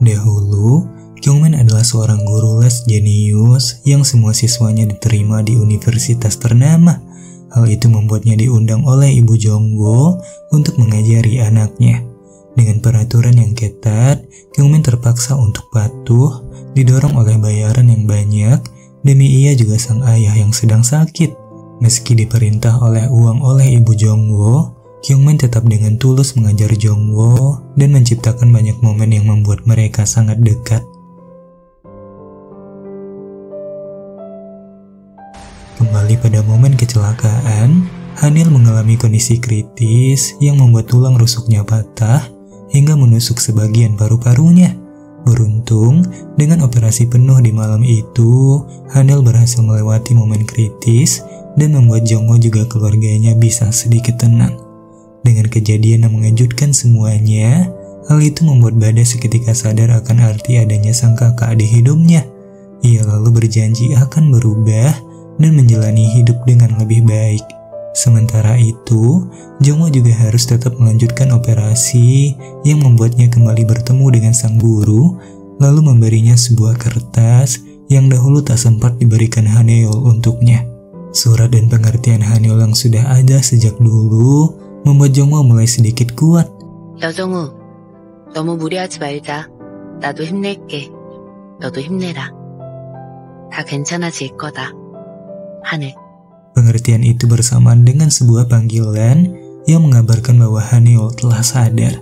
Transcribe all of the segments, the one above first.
Dahulu, Kyungmin adalah seorang guru les jenius yang semua siswanya diterima di universitas ternama. Hal itu membuatnya diundang oleh Ibu Jongwoo untuk mengajari anaknya. Dengan peraturan yang ketat, Kyungmin terpaksa untuk patuh, didorong oleh bayaran yang banyak, demi ia juga sang ayah yang sedang sakit. Meski diperintah oleh uang oleh Ibu Jongwoo, Kyungmin tetap dengan tulus mengajar Jongwoo dan menciptakan banyak momen yang membuat mereka sangat dekat. Kembali pada momen kecelakaan, Hanil mengalami kondisi kritis yang membuat tulang rusuknya patah hingga menusuk sebagian paru-parunya. Beruntung, dengan operasi penuh di malam itu, Hanil berhasil melewati momen kritis dan membuat Jongwoo juga keluarganya bisa sedikit tenang. Dengan kejadian yang mengejutkan semuanya, hal itu membuat Bada seketika sadar akan arti adanya sang kakak di hidupnya. Ia lalu berjanji akan berubah dan menjalani hidup dengan lebih baik. Sementara itu, Jongwoo juga harus tetap melanjutkan operasi yang membuatnya kembali bertemu dengan sang guru, lalu memberinya sebuah kertas yang dahulu tak sempat diberikan Haneul untuknya. Surat dan pengertian Haneul yang sudah ada sejak dulu membuat Jongwoo mulai sedikit kuat. 여정우, 너무 무리하지 말자. 나도 힘낼게. 너도 힘내라. 다 괜찮아질 거다. 하늘. Pengertian itu bersamaan dengan sebuah panggilan yang mengabarkan bahwa Haneul telah sadar.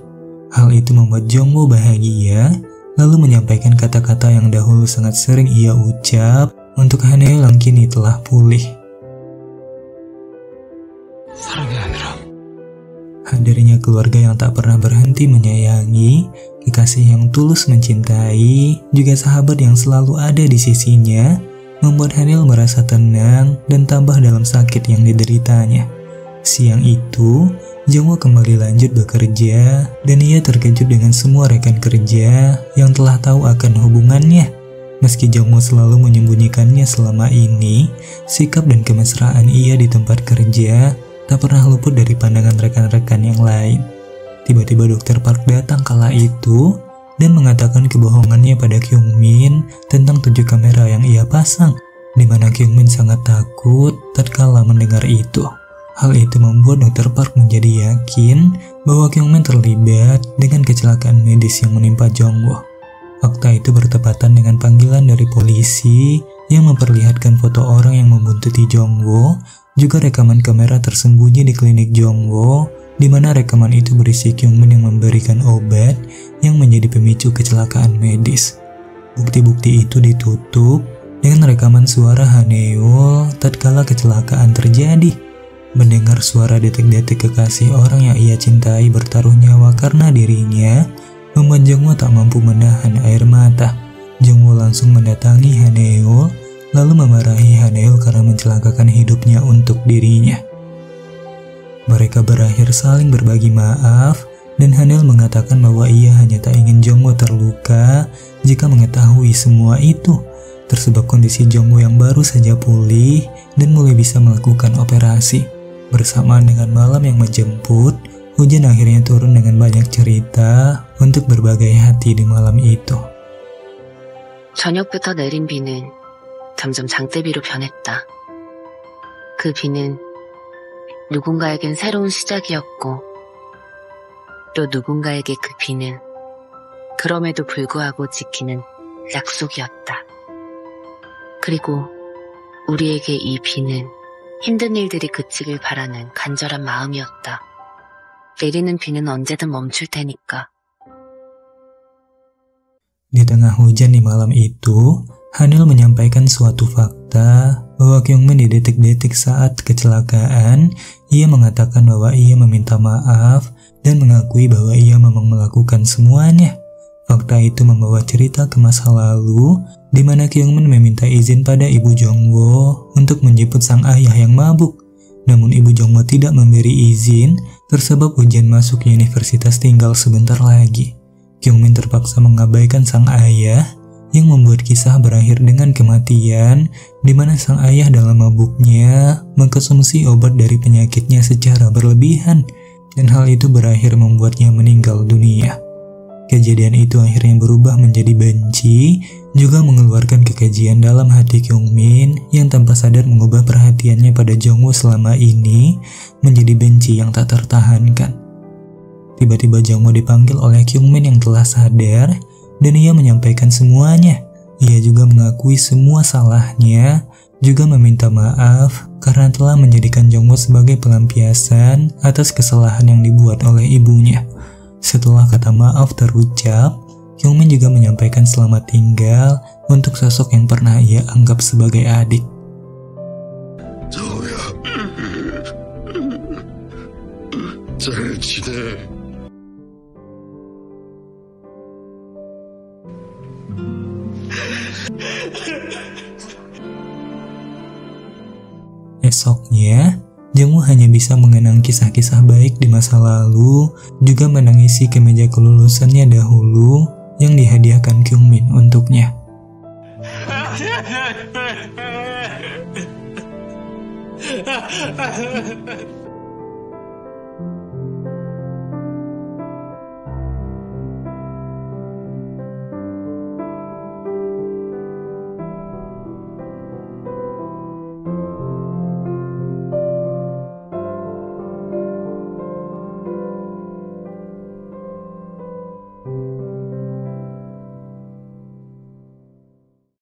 Hal itu membuat Jongwoo bahagia, lalu menyampaikan kata-kata yang dahulu sangat sering ia ucap untuk Haneul yang kini telah pulih. Hadirnya keluarga yang tak pernah berhenti menyayangi, kekasih yang tulus mencintai, juga sahabat yang selalu ada di sisinya, membuat Hanil merasa tenang dan tambah dalam sakit yang dideritanya. Siang itu, Jongwoo kembali lanjut bekerja, dan ia terkejut dengan semua rekan kerja yang telah tahu akan hubungannya. Meski Jongwoo selalu menyembunyikannya selama ini, sikap dan kemesraan ia di tempat kerja tak pernah luput dari pandangan rekan-rekan yang lain. Tiba-tiba Dr. Park datang kala itu dan mengatakan kebohongannya pada Kyungmin tentang 7 kamera yang ia pasang, di mana Kyungmin sangat takut tatkala mendengar itu. Hal itu membuat Dr. Park menjadi yakin bahwa Kyungmin terlibat dengan kecelakaan medis yang menimpa Jongwoo. Fakta itu bertepatan dengan panggilan dari polisi yang memperlihatkan foto orang yang membuntuti Jongwoo, juga rekaman kamera tersembunyi di klinik Jongwoo, di mana rekaman itu berisi Kyungmin yang memberikan obat yang menjadi pemicu kecelakaan medis. Bukti-bukti itu ditutup dengan rekaman suara Haneul tatkala kecelakaan terjadi. Mendengar suara detik-detik kekasih orang yang ia cintai bertaruh nyawa karena dirinya, membuat Jongwoo tak mampu menahan air mata. Jongwoo langsung mendatangi Haneul, lalu memarahi Haneul karena mencelakakan hidupnya untuk dirinya. Mereka berakhir saling berbagi maaf, dan Haneul mengatakan bahwa ia hanya tak ingin Jongwoo terluka jika mengetahui semua itu, tersebab kondisi Jongwoo yang baru saja pulih dan mulai bisa melakukan operasi. Bersamaan dengan malam yang menjemput, hujan akhirnya turun dengan banyak cerita untuk berbagai hati di malam itu. 저녁부터 내린 비는 점점 장대비로 변했다. 그 비는 누군가에겐 새로운 시작이었고, 또 누군가에게 그 비는 그럼에도 불구하고 지키는 약속이었다. 그리고 우리에게 이 비는 힘든 일들이 그치길 바라는 간절한 마음이었다. 내리는 비는 언제든 멈출 테니까. Di tengah hujan di malam itu, Hanil menyampaikan suatu fakta bahwa Kyungmin di detik-detik saat kecelakaan, ia mengatakan bahwa ia meminta maaf dan mengakui bahwa ia memang melakukan semuanya. Fakta itu membawa cerita ke masa lalu, di mana Kyungmin meminta izin pada Ibu Jongwoo untuk menjemput sang ayah yang mabuk. Namun Ibu Jongwoo tidak memberi izin, tersebab ujian masuk universitas tinggal sebentar lagi. Kyungmin terpaksa mengabaikan sang ayah yang membuat kisah berakhir dengan kematian, di mana sang ayah dalam mabuknya mengkonsumsi obat dari penyakitnya secara berlebihan, dan hal itu berakhir membuatnya meninggal dunia. Kejadian itu akhirnya berubah menjadi benci, juga mengeluarkan kekejian dalam hati Kyungmin yang tanpa sadar mengubah perhatiannya pada Jongwoo selama ini menjadi benci yang tak tertahankan. Tiba-tiba Jongwoo dipanggil oleh Kyungmin yang telah sadar, dan ia menyampaikan semuanya. Ia juga mengakui semua salahnya, juga meminta maaf karena telah menjadikan Jongwoo sebagai pelampiasan atas kesalahan yang dibuat oleh ibunya. Setelah kata maaf terucap, Kyungmin juga menyampaikan selamat tinggal untuk sosok yang pernah ia anggap sebagai adik. Esoknya, Jongwoo hanya bisa mengenang kisah-kisah baik di masa lalu, juga menangisi kemeja kelulusannya dahulu yang dihadiahkan Kyungmin untuknya.